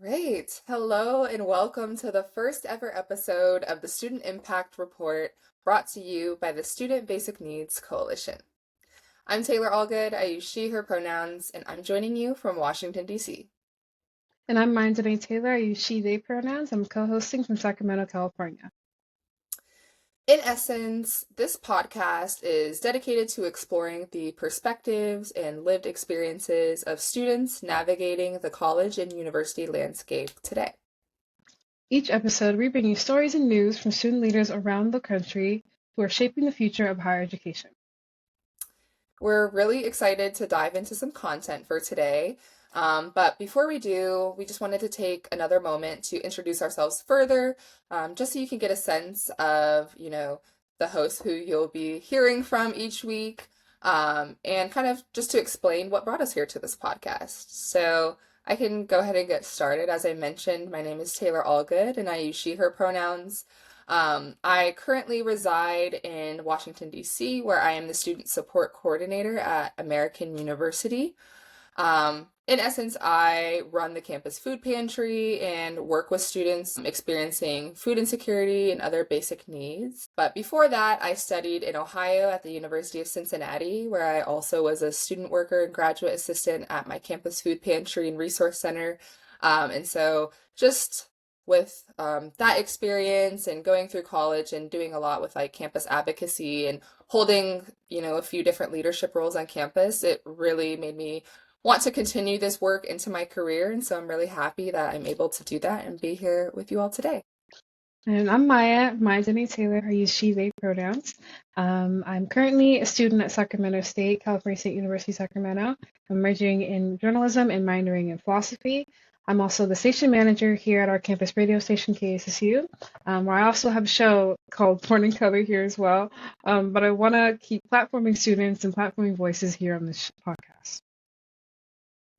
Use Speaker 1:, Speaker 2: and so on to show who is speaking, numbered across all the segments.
Speaker 1: Great. Hello and welcome to the first ever episode of the Student Impact Report brought to you by the Student Basic Needs Coalition. I'm Taylor Allgood. I use she, her pronouns, and I'm joining you from Washington, D.C.
Speaker 2: And I'm Maya Denaé Taylor. I use she, they pronouns. I'm co-hosting from Sacramento, California.
Speaker 1: In essence, this podcast is dedicated to exploring the perspectives and lived experiences of students navigating the college and university landscape today.
Speaker 2: Each episode, we bring you stories and news from student leaders around the country who are shaping the future of higher education.
Speaker 1: We're really excited to dive into some content for today. But before we do, we just wanted to take another moment to introduce ourselves further, just so you can get a sense of, the hosts who you'll be hearing from each week, and kind of just to explain what brought us here to this podcast. So I can go ahead and get started. As I mentioned, my name is Taylor Allgood, and I use she, her pronouns. I currently reside in Washington, D.C., where I am the Student Support Coordinator at American University. In essence, I run the campus food pantry and work with students experiencing food insecurity and other basic needs. But before that, I studied in Ohio at the University of Cincinnati, where I also was a student worker and graduate assistant at my campus food pantry and resource center. And so just with that experience and going through college and doing a lot with like campus advocacy and holding, a few different leadership roles on campus, it really made me want to continue this work into my career. And so I'm really happy that I'm able to do that and be here with you all today.
Speaker 2: And I'm Maya Denaé Taylor. I use she, they pronouns. I'm currently a student at Sacramento State, California State University, Sacramento. I'm majoring in journalism and minoring in philosophy. I'm also the station manager here at our campus radio station, KSSU, where I also have a show called Born in Color here as well. But I want to keep platforming students and platforming voices here on this podcast.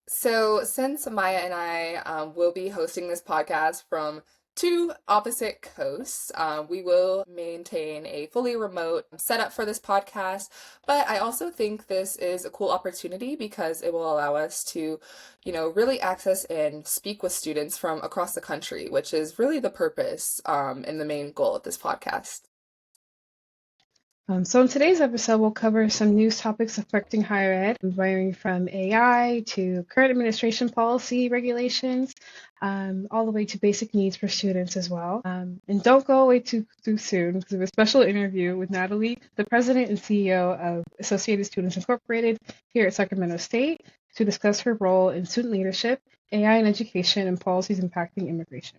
Speaker 1: So since Maya and I will be hosting this podcast from two opposite coasts, we will maintain a fully remote setup for this podcast, but I also think this is a cool opportunity because it will allow us to, really access and speak with students from across the country, which is really the purpose and the main goal of this podcast.
Speaker 2: So in today's episode, we'll cover some news topics affecting higher ed, varying from AI to current administration policy regulations, all the way to basic needs for students as well. And don't go away too soon because we have a special interview with Nataly, the president and CEO of Associated Students Incorporated here at Sacramento State, to discuss her role in student leadership, AI in education, and policies impacting immigration.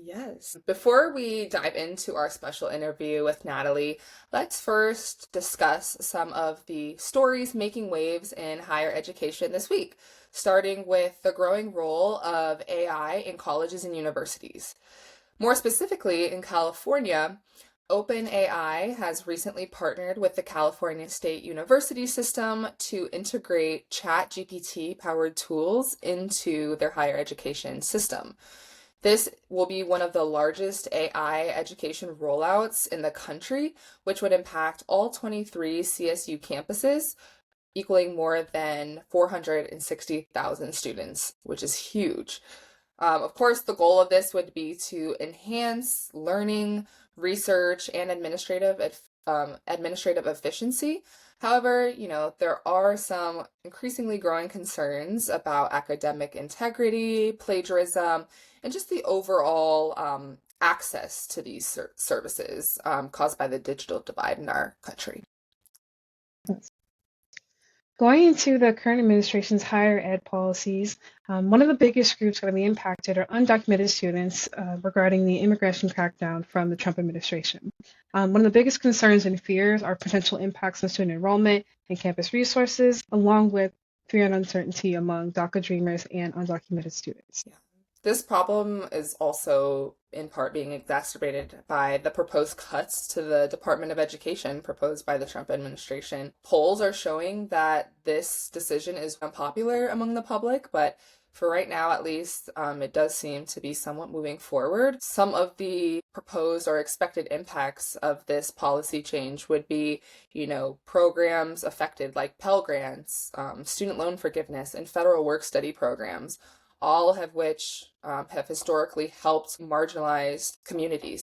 Speaker 1: Yes. Before we dive into our special interview with Nataly, let's first discuss some of the stories making waves in higher education this week, starting with the growing role of AI in colleges and universities. More specifically, in California, OpenAI has recently partnered with the California State University system to integrate ChatGPT-powered tools into their higher education system. This will be one of the largest AI education rollouts in the country, which would impact all 23 CSU campuses, equaling more than 460,000 students, which is huge. Of course, the goal of this would be to enhance learning, research, and administrative efficiency. However, there are some increasingly growing concerns about academic integrity, plagiarism, and just the overall access to these services caused by the digital divide in our country.
Speaker 2: Going into the current administration's higher ed policies, one of the biggest groups going to be impacted are undocumented students regarding the immigration crackdown from the Trump administration. One of the biggest concerns and fears are potential impacts on student enrollment and campus resources, along with fear and uncertainty among DACA dreamers and undocumented students.
Speaker 1: Yeah. This problem is also in part being exacerbated by the proposed cuts to the Department of Education proposed by the Trump administration. Polls are showing that this decision is unpopular among the public, but for right now, at least, it does seem to be somewhat moving forward. Some of the proposed or expected impacts of this policy change would be, programs affected like Pell Grants, student loan forgiveness, and federal work study programs, all of which have historically helped marginalized communities.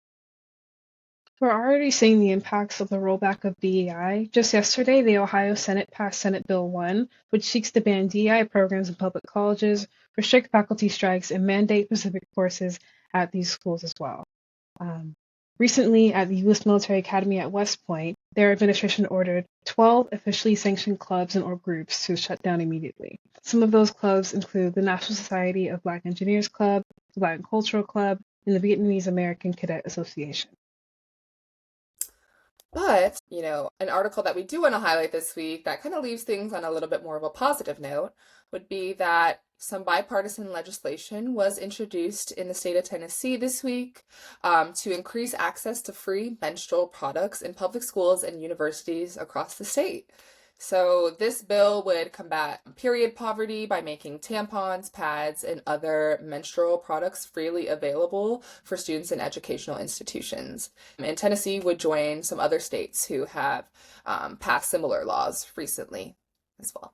Speaker 2: We're already seeing the impacts of the rollback of DEI. Just yesterday, the Ohio Senate passed Senate Bill 1, which seeks to ban DEI programs in public colleges, restrict faculty strikes, and mandate specific courses at these schools as well. Um, Recently, at the U.S. Military Academy at West Point, their administration ordered 12 officially sanctioned clubs and or groups to shut down immediately. Some of those clubs include the National Society of Black Engineers Club, the Latin Cultural Club, and the Vietnamese American Cadet Association.
Speaker 1: But, an article that we do want to highlight this week that kind of leaves things on a little bit more of a positive note would be that some bipartisan legislation was introduced in the state of Tennessee this week to increase access to free menstrual products in public schools and universities across the state. So this bill would combat period poverty by making tampons, pads, and other menstrual products freely available for students in educational institutions. And Tennessee would join some other states who have passed similar laws recently as well.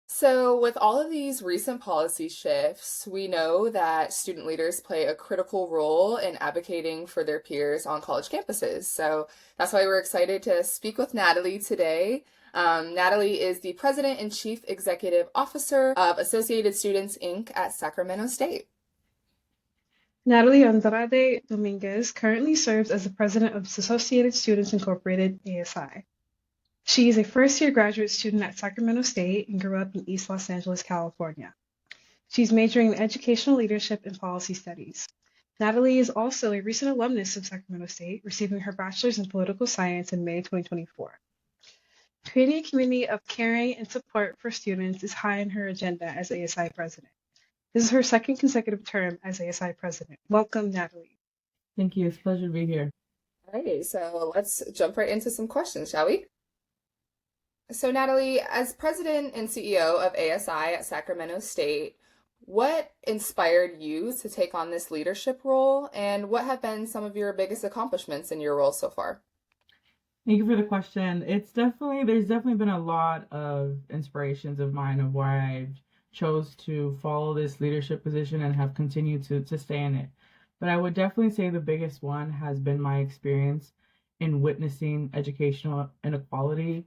Speaker 1: So, with all of these recent policy shifts, we know that student leaders play a critical role in advocating for their peers on college campuses. So, that's why we're excited to speak with Nataly today. Nataly is the President and Chief Executive Officer of Associated Students, Inc. at Sacramento State.
Speaker 2: Nataly Andrade Dominguez currently serves as the President of Associated Students Incorporated, ASI. She is a first-year graduate student at Sacramento State and grew up in East Los Angeles, California. She's majoring in educational leadership and policy studies. Nataly is also a recent alumnus of Sacramento State, receiving her bachelor's in political science in May 2024. Creating a community of caring and support for students is high on her agenda as ASI president. This is her second consecutive term as ASI president. Welcome, Nataly.
Speaker 3: Thank you. It's a pleasure to be here.
Speaker 1: All right, so let's jump right into some questions, shall we? So, Nataly, as president and CEO of ASI at Sacramento State, what inspired you to take on this leadership role, and what have been some of your biggest accomplishments in your role so far?
Speaker 3: Thank you for the question. There's definitely been a lot of inspirations of mine of why I chose to follow this leadership position and have continued to stay in it. But I would definitely say the biggest one has been my experience in witnessing educational inequality.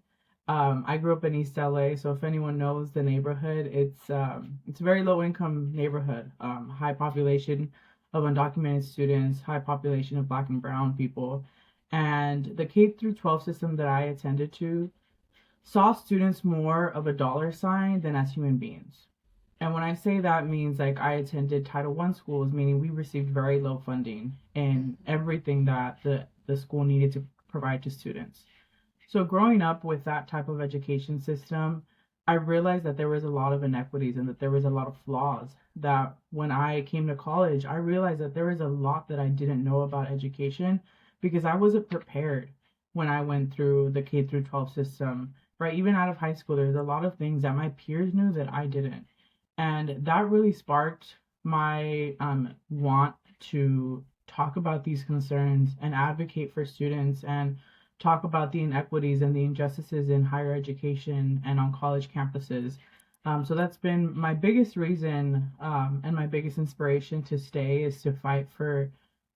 Speaker 3: I grew up in East LA, so if anyone knows the neighborhood, it's a very low income neighborhood, high population of undocumented students, high population of Black and brown people. And the K through 12 system that I attended to saw students more of a dollar sign than as human beings. And when I say that means like I attended Title I schools, meaning we received very low funding in everything that the school needed to provide to students. So growing up with that type of education system, I realized that there was a lot of inequities and that there was a lot of flaws. That when I came to college, I realized that there was a lot that I didn't know about education because I wasn't prepared when I went through the K through 12 system, right? Even out of high school, there's a lot of things that my peers knew that I didn't. And that really sparked my want to talk about these concerns and advocate for students and talk about the inequities and the injustices in higher education and on college campuses. So that's been my biggest reason and my biggest inspiration to stay is to fight for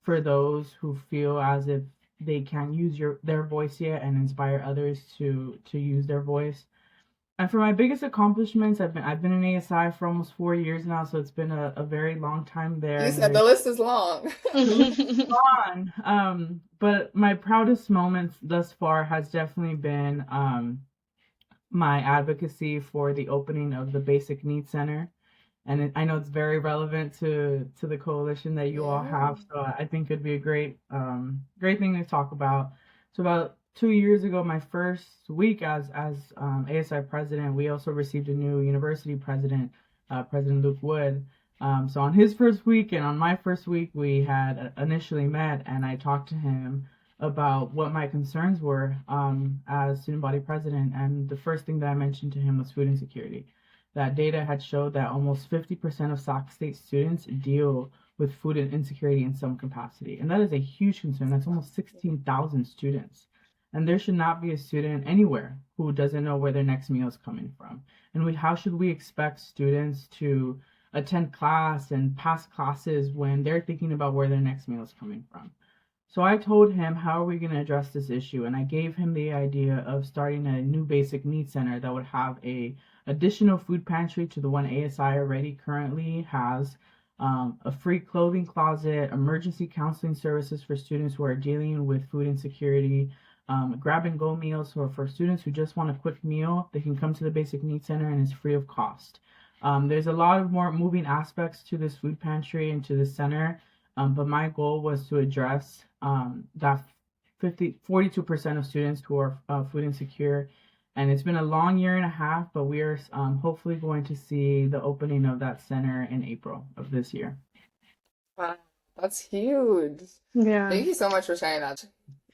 Speaker 3: those who feel as if they can't use their voice yet and inspire others to use their voice. And for my biggest accomplishments, I've been in ASI for almost 4 years now, so it's been a very long time there.
Speaker 1: You said the list is long.
Speaker 3: But my proudest moments thus far has definitely been my advocacy for the opening of the Basic Needs Center. And I know it's very relevant to the coalition that you all have, so I think it'd be a great thing to talk about. So about 2 years ago, my first week as ASI president, we also received a new university president, President Luke Wood. So on his first week and on my first week, we had initially met, and I talked to him about what my concerns were as student body president. And the first thing that I mentioned to him was food insecurity. That data had showed that almost 50% of Sac State students deal with food insecurity in some capacity. And that is a huge concern. That's almost 16,000 students. And there should not be a student anywhere who doesn't know where their next meal is coming from. And how should we expect students to attend class and pass classes when they're thinking about where their next meal is coming from? So I told him, how are we going to address this issue? And I gave him the idea of starting a new basic needs center that would have a additional food pantry to the one ASI already currently has, a free clothing closet, emergency counseling services for students who are dealing with food insecurity, grab and go meals. So for students who just want a quick meal, they can come to the Basic Needs Center and it's free of cost. There's a lot of more moving aspects to this food pantry and to the center, but my goal was to address that 42% of students who are food insecure. And it's been a long year and a half, but we are hopefully going to see the opening of that center in April of this year.
Speaker 1: Wow, that's huge.
Speaker 2: Yeah.
Speaker 1: Thank you so much for sharing that.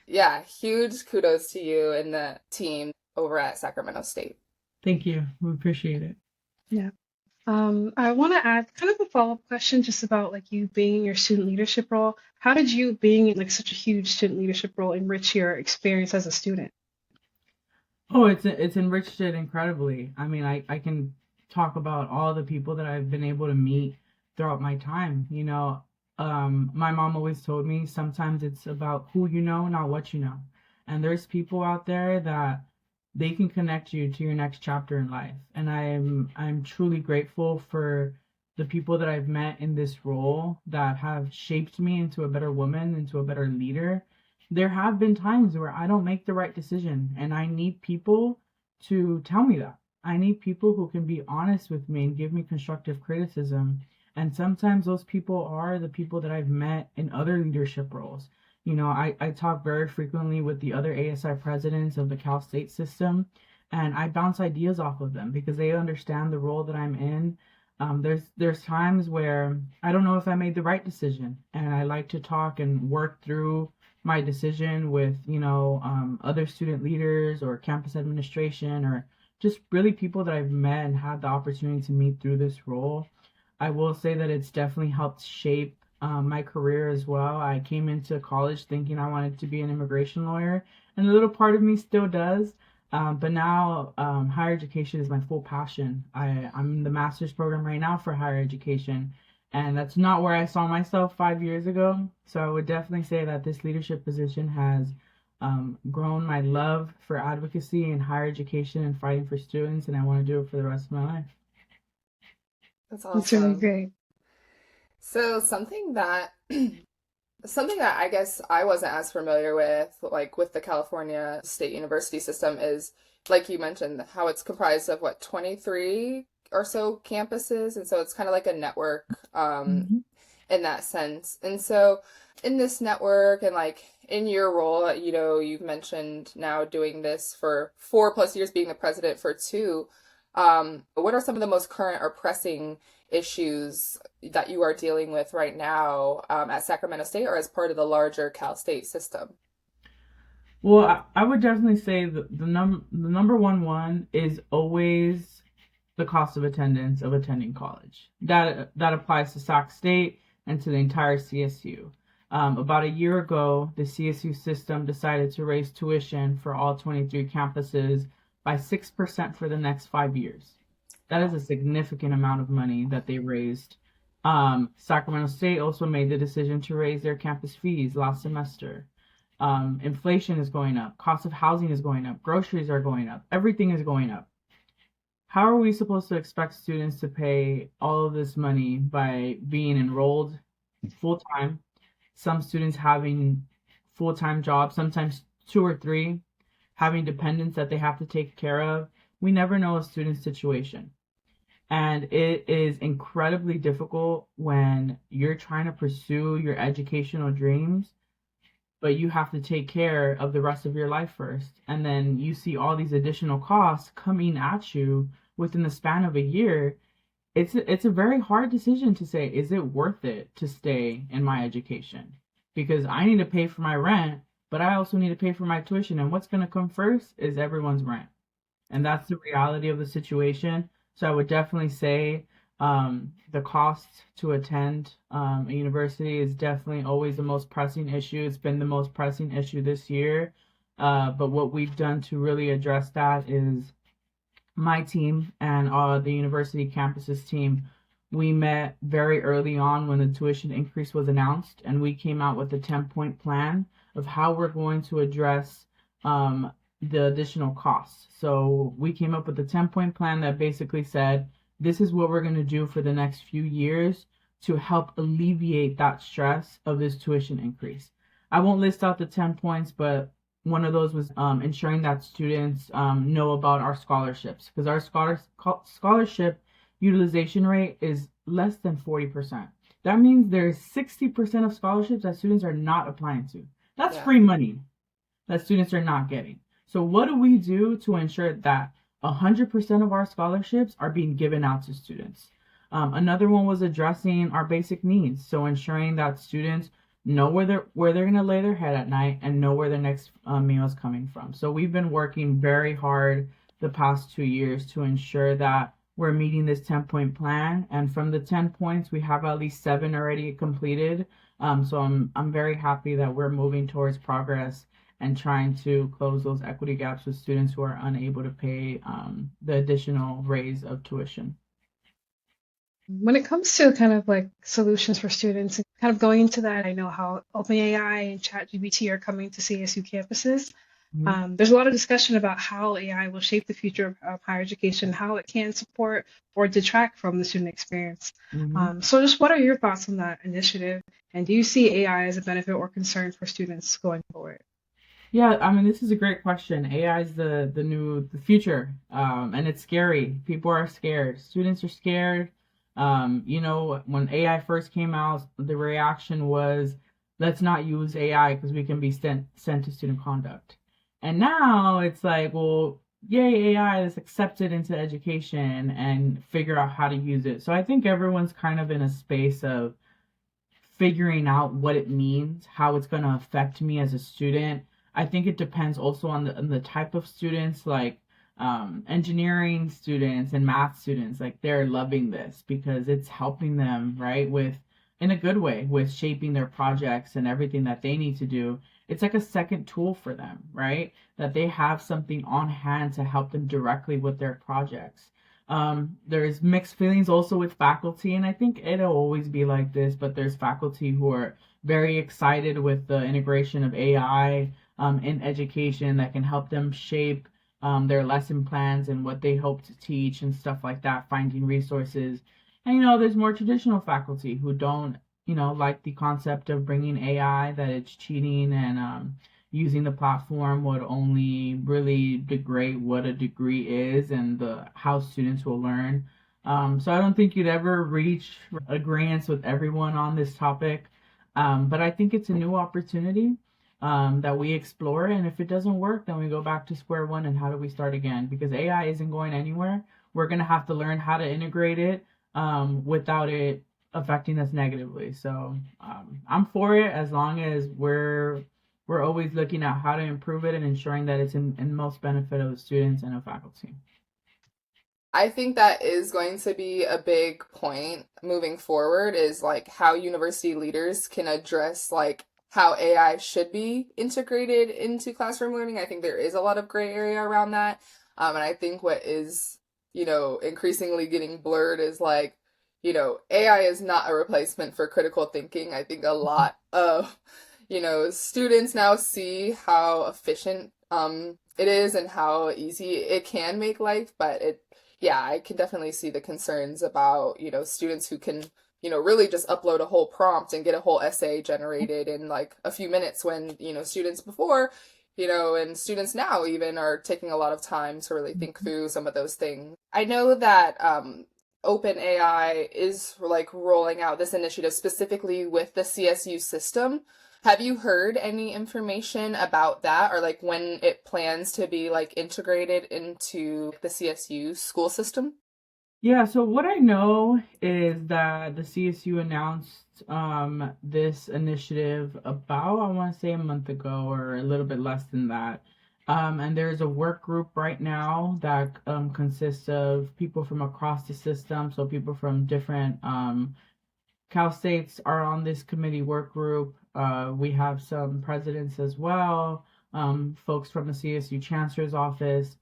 Speaker 1: Yeah, huge kudos to you and the team over at Sacramento State.
Speaker 3: Thank you. We appreciate it.
Speaker 2: Yeah. I want to add kind of a follow-up question just about like you being in your student leadership role. How did you being in like such a huge student leadership role enrich your experience as a student?
Speaker 3: Oh, it's enriched it incredibly. I mean, I can talk about all the people that I've been able to meet throughout my time. My mom always told me sometimes it's about who you know, not what you know. And there's people out there that they can connect you to your next chapter in life. And I'm truly grateful for the people that I've met in this role that have shaped me into a better woman, into a better leader. There have been times where I don't make the right decision, and I need people to tell me that. I need people who can be honest with me and give me constructive criticism. And sometimes those people are the people that I've met in other leadership roles. I talk very frequently with the other ASI presidents of the Cal State system, and I bounce ideas off of them because they understand the role that I'm in. There's times where I don't know if I made the right decision, and I like to talk and work through my decision with, other student leaders or campus administration or just really people that I've met and had the opportunity to meet through this role. I will say that it's definitely helped shape my career as well. I came into college thinking I wanted to be an immigration lawyer, and a little part of me still does. But now higher education is my full passion. I'm in the master's program right now for higher education, and that's not where I saw myself 5 years ago. So I would definitely say that this leadership position has grown my love for advocacy and higher education and fighting for students, and I want to do it for the rest of my life.
Speaker 1: That's
Speaker 2: It's really
Speaker 1: awesome.
Speaker 2: great.
Speaker 1: So something that I guess I wasn't as familiar with, like with the California State University system, is like you mentioned, how it's comprised of what, 23 or so campuses, and so it's kind of like a network
Speaker 3: Mhm.
Speaker 1: in that sense. And so in this network and like in your role, you've mentioned now doing this for 4+ years, being the president for 2. What are some of the most current or pressing issues that you are dealing with right now at Sacramento State or as part of the larger Cal State system?
Speaker 3: Well, I would definitely say the number one is always the cost of attendance of attending college. That applies to Sac State and to the entire CSU. About a year ago, the CSU system decided to raise tuition for all 23 campuses by 6% for the next 5 years. That is a significant amount of money that they raised. Sacramento State also made the decision to raise their campus fees last semester. Inflation is going up, cost of housing is going up, groceries are going up, everything is going up. How are we supposed to expect students to pay all of this money by being enrolled full time? Some students having full-time jobs, sometimes 2 or 3, having dependents that they have to take care of. We never know a student's situation. And it is incredibly difficult when you're trying to pursue your educational dreams, but you have to take care of the rest of your life first. And then you see all these additional costs coming at you within the span of a year. It's a very hard decision to say, is it worth it to stay in my education? Because I need to pay for my rent, but I also need to pay for my tuition. And what's going to come first is everyone's rent. And that's the reality of the situation. So I would definitely say the cost to attend a university is definitely always the most pressing issue. It's been the most pressing issue this year. But what we've done to really address that is my team and the university campuses team, we met very early on when the tuition increase was announced, and we came out with a 10-point plan of how we're going to address um, the additional costs. So we came up with a 10-point plan that basically said, this is what we're going to do for the next few years to help alleviate that stress of this tuition increase. I won't list out the 10 points, but one of those was ensuring that students know about our scholarships, because our scholarship utilization rate is less than 40%. That means there's 60% of scholarships that students are not applying to. That's
Speaker 1: Yeah.
Speaker 3: free money that students are not getting. So what do we do to ensure that 100% of our scholarships are being given out to students? Another one was addressing our basic needs. So ensuring that students know where they're going to lay their head at night and know where their next meal is coming from. So we've been working very hard the past 2 years to ensure that we're meeting this 10-point plan. And from the 10 points, we have at least 7 already completed. So I'm very happy that we're moving towards progress and trying to close those equity gaps with students who are unable to pay the additional raise of tuition.
Speaker 2: When it comes to kind of like solutions for students, and kind of going into that, I know how OpenAI and ChatGPT are coming to CSU campuses.
Speaker 3: Mhm.
Speaker 2: There's a lot of discussion about how AI will shape the future of higher education, how it can support or detract from the student experience.
Speaker 3: Mhm.
Speaker 2: So just what are your thoughts on that initiative? And do you see AI as a benefit or concern for students going forward?
Speaker 3: Yeah, I mean, this is a great question. AI is the future, and it's scary. People are scared. Students are scared. When AI first came out, the reaction was, let's not use AI because we can be sent to student conduct. And now it's like, well, yay, AI is accepted into education and figure out how to use it. So I think everyone's kind of in a space of figuring out what it means, how it's going to affect me as a student. I think it depends also on the type of students, like engineering students and math students. Like they're loving this because it's helping them, right, with in a good way with shaping their projects and everything that they need to do. It's like a second tool for them, right? That they have something on hand to help them directly with their projects. There's mixed feelings also with faculty, and I think it'll always be like this, but there's faculty who are very excited with the integration of AI in education that can help them shape their lesson plans and what they hope to teach and stuff like that, finding resources. And, there's more traditional faculty who don't, like the concept of bringing AI, that it's cheating and using the platform would only really degrade what a degree is and how students will learn. So I don't think you'd ever reach agreements with everyone on this topic. But I think it's a new opportunity that we explore. And if it doesn't work, then we go back to square one and how do we start again? Because AI isn't going anywhere. We're going to have to learn how to integrate it without it affecting us negatively. So I'm for it as long as we're always looking at how to improve it and ensuring that it's in most benefit of the students and of faculty.
Speaker 1: I think that is going to be a big point moving forward is like how university leaders can address like how AI should be integrated into classroom learning. I think there is a lot of gray area around that. And I think what is, increasingly getting blurred is like, AI is not a replacement for critical thinking. I think a lot of, students now see how efficient it is and how easy it can make life, but yeah, I can definitely see the concerns about, students who can, really just upload a whole prompt and get a whole essay generated in like a few minutes when, students before, and students now even are taking a lot of time to really think through some of those things. I know that OpenAI is like rolling out this initiative specifically with the CSU system. Have you heard any information about that or like when it plans to be like integrated into the CSU school system?
Speaker 3: Yeah, so what I know is that the CSU announced this initiative about, I want to say a month ago or a little bit less than that. And there's a work group right now that consists of people from across the system, so people from different Cal States are on this committee work group. We have some presidents as well. folks from the CSU Chancellor's Office,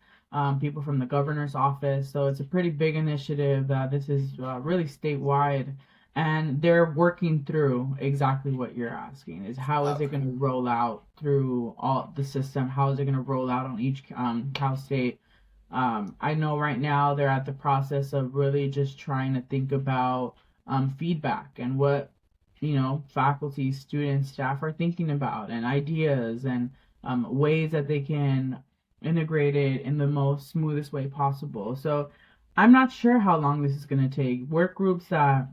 Speaker 3: people from the Governor's Office. So it's a pretty big initiative. This is really statewide. And they're working through exactly what you're asking is how is it going to roll out through all the system? How is it going to roll out on each Cal State? I know right now they're at the process of really just trying to think about feedback and what, faculty, students, staff are thinking about and ideas and ways that they can integrate it in the most smoothest way possible. So I'm not sure how long this is going to take. Work groups that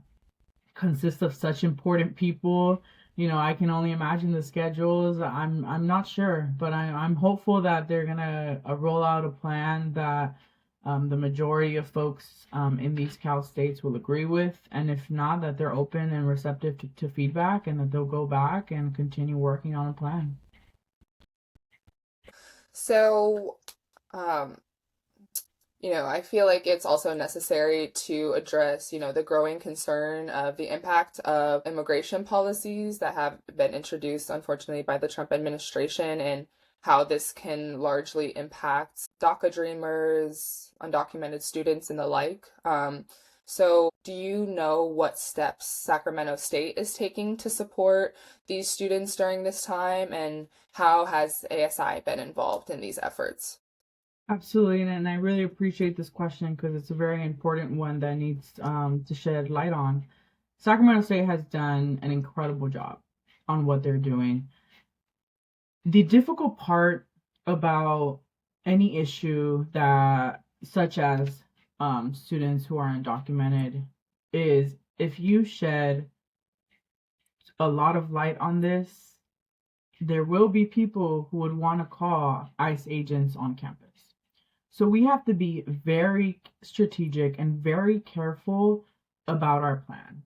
Speaker 3: consist of such important people, I can only imagine the schedules. I'm not sure, but I'm hopeful that they're gonna roll out a plan that the majority of folks in these Cal states will agree with, and if not, that they're open and receptive to feedback, and that they'll go back and continue working on a plan.
Speaker 1: So, um, I feel like it's also necessary to address, the growing concern of the impact of immigration policies that have been introduced, unfortunately, by the Trump administration and how this can largely impact DACA dreamers, undocumented students, and the like. So, do you know what steps Sacramento State is taking to support these students during this time, and how has ASI been involved in these efforts?
Speaker 3: Absolutely, and I really appreciate this question because it's a very important one that needs to shed light on. Sacramento State has done an incredible job on what they're doing. The difficult part about any issue that, such as students who are undocumented, is if you shed a lot of light on this, there will be people who would want to call ICE agents on campus. So we have to be very strategic and very careful about our plan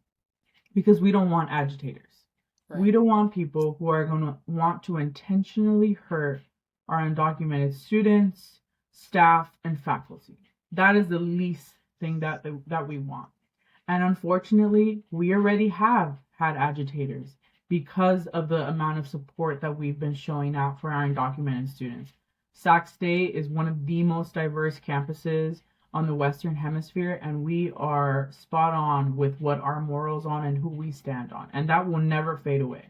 Speaker 3: because we don't want agitators. Right. We don't want people who are going to want to intentionally hurt our undocumented students, staff, and faculty. That is the least thing that we want. And unfortunately, we already have had agitators because of the amount of support that we've been showing out for our undocumented students. Sac State is one of the most diverse campuses on the Western Hemisphere, and we are spot on with what our morals on and who we stand on, and that will never fade away.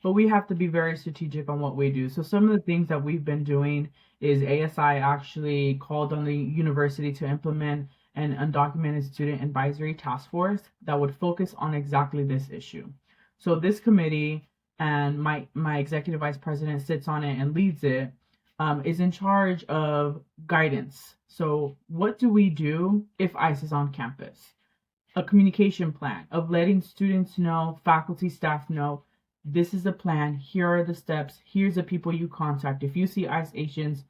Speaker 3: But we have to be very strategic on what we do. So some of the things that we've been doing is ASI actually called on the university to implement an undocumented student advisory task force that would focus on exactly this issue. So this committee, and my executive vice president sits on it and leads it, is in charge of guidance. So what do we do if ICE is on campus? A communication plan of letting students know, faculty, staff know, this is the plan, here are the steps, here's the people you contact. If you see ICE agents,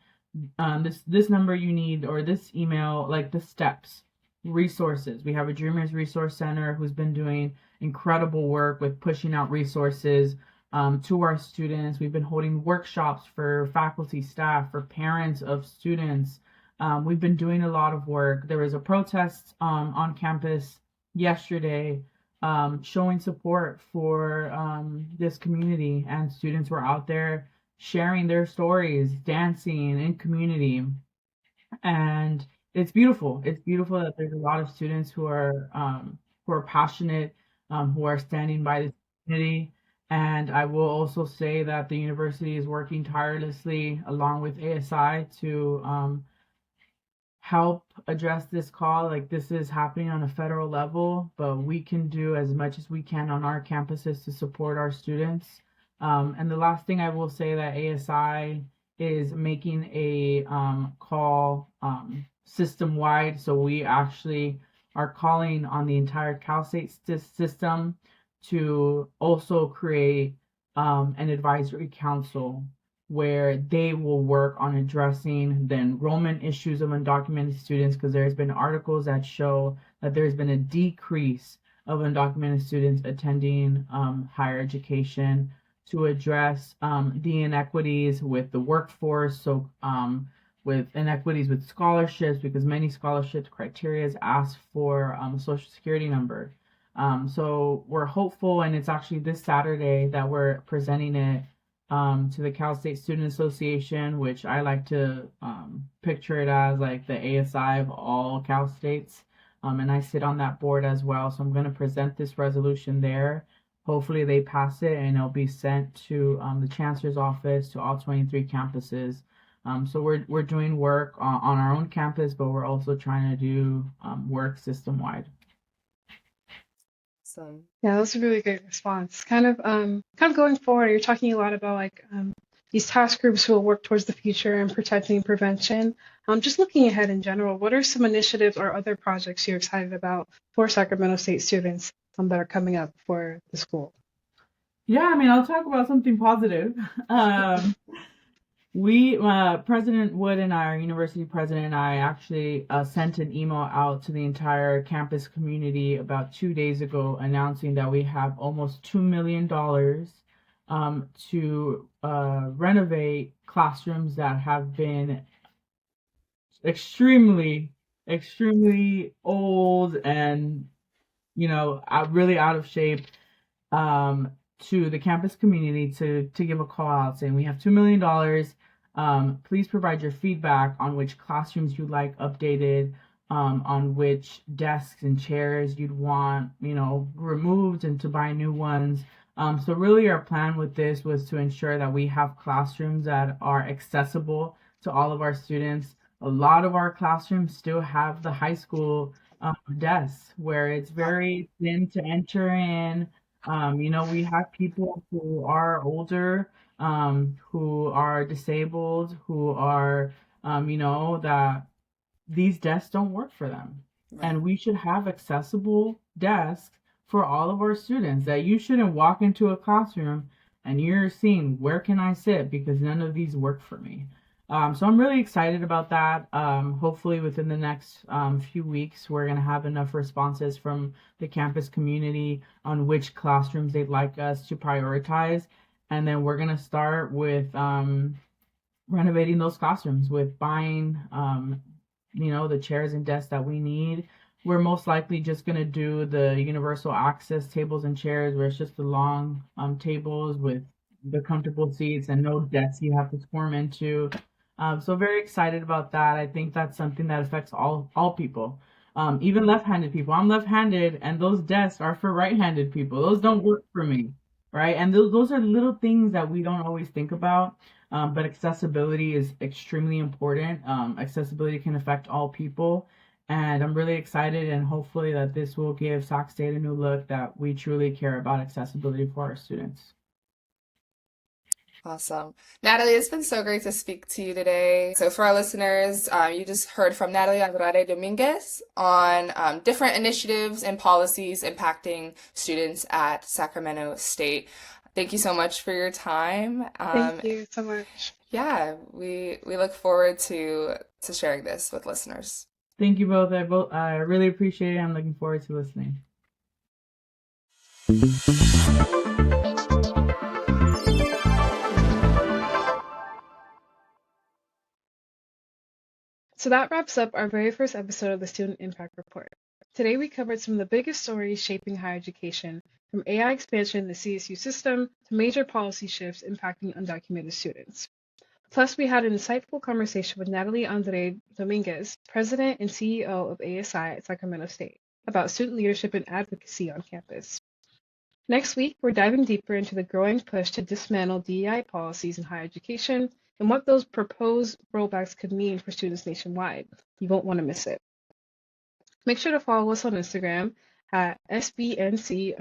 Speaker 3: this number you need, or this email, like the steps. Resources. We have a Dreamers Resource Center who's been doing incredible work with pushing out resources to our students. We've been holding workshops for faculty, staff, for parents of students. We've been doing a lot of work. There was a protest on campus yesterday showing support for this community, and students were out there sharing their stories, dancing in community. And it's beautiful. It's beautiful that there's a lot of students who are passionate, who are standing by this community. And I will also say that the university is working tirelessly along with ASI to help address this call. Like, this is happening on a federal level, but we can do as much as we can on our campuses to support our students. And the last thing I will say that ASI is making a call system-wide. So we actually are calling on the entire Cal State system to also create an advisory council where they will work on addressing the enrollment issues of undocumented students, because there's been articles that show that there's been a decrease of undocumented students attending higher education, to address the inequities with the workforce, so with inequities with scholarships, because many scholarships criteria ask for a social security number. So we're hopeful, and it's actually this Saturday that we're presenting it to the Cal State Student Association, which I like to picture it as like the ASI of all Cal States. And I sit on that board as well. So I'm going to present this resolution there. Hopefully they pass it and it'll be sent to the Chancellor's office to all 23 campuses. So we're doing work on our own campus, but we're also trying to do work system-wide.
Speaker 1: Awesome.
Speaker 2: Yeah, that was a really good response. Kind of going forward, you're talking a lot about like these task groups who will work towards the future and protecting prevention. Just looking ahead in general, what are some initiatives or other projects you're excited about for Sacramento State students that are coming up for the school?
Speaker 3: Yeah, I mean, I'll talk about something positive. President Wood and I, our university president and I, actually sent an email out to the entire campus community about 2 days ago announcing that we have almost $2 million to renovate classrooms that have been extremely, extremely old and, really out of shape. To the campus community to give a call out saying we have $2 million. Please provide your feedback on which classrooms you'd like updated, on which desks and chairs you'd want, removed and to buy new ones. So really our plan with this was to ensure that we have classrooms that are accessible to all of our students. A lot of our classrooms still have the high school desks where it's very thin to enter in. We have people who are older, who are disabled, who are, that these desks don't work for them.
Speaker 1: Right.
Speaker 3: And we should have accessible desks for all of our students, that you shouldn't walk into a classroom and you're seeing, where can I sit? Because none of these work for me. So I'm really excited about that. Hopefully within the next few weeks, we're going to have enough responses from the campus community on which classrooms they'd like us to prioritize. And then we're going to start with renovating those classrooms, with buying, the chairs and desks that we need. We're most likely just going to do the universal access tables and chairs where it's just the long tables with the comfortable seats and no desks you have to squirm into. So very excited about that. I think that's something that affects all people, even left-handed people. I'm left-handed, and those desks are for right-handed people. Those don't work for me, right? And those are little things that we don't always think about, but accessibility is extremely important. Accessibility can affect all people, and I'm really excited, and hopefully that this will give Sac State a new look, that we truly care about accessibility for our students.
Speaker 1: Awesome. Nataly, it's been so great to speak to you today. So for our listeners, you just heard from Nataly Andrade Dominguez on different initiatives and policies impacting students at Sacramento State. Thank you so much for your time.
Speaker 2: Thank you so much.
Speaker 1: Yeah, we look forward to sharing this with listeners.
Speaker 3: Thank you both. I really appreciate it. I'm looking forward to listening.
Speaker 2: So that wraps up our very first episode of the Student Impact Report. Today we covered some of the biggest stories shaping higher education, from AI expansion in the CSU system to major policy shifts impacting undocumented students. Plus, we had an insightful conversation with Nataly Andrade Dominguez, President and CEO of ASI at Sacramento State, about student leadership and advocacy on campus. Next week, we're diving deeper into the growing push to dismantle DEI policies in higher education and what those proposed rollbacks could mean for students nationwide. You won't want to miss it. Make sure to follow us on Instagram at SBNC_USA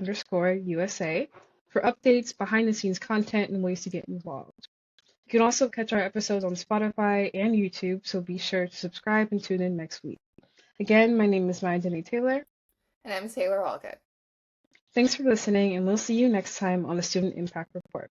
Speaker 2: for updates, behind-the-scenes content, and ways to get involved. You can also catch our episodes on Spotify and YouTube, so be sure to subscribe and tune in next week. Again, my name is Maya Denaé Taylor.
Speaker 1: And I'm Taylor Allgood.
Speaker 2: Thanks for listening, and we'll see you next time on the Student Impact Report.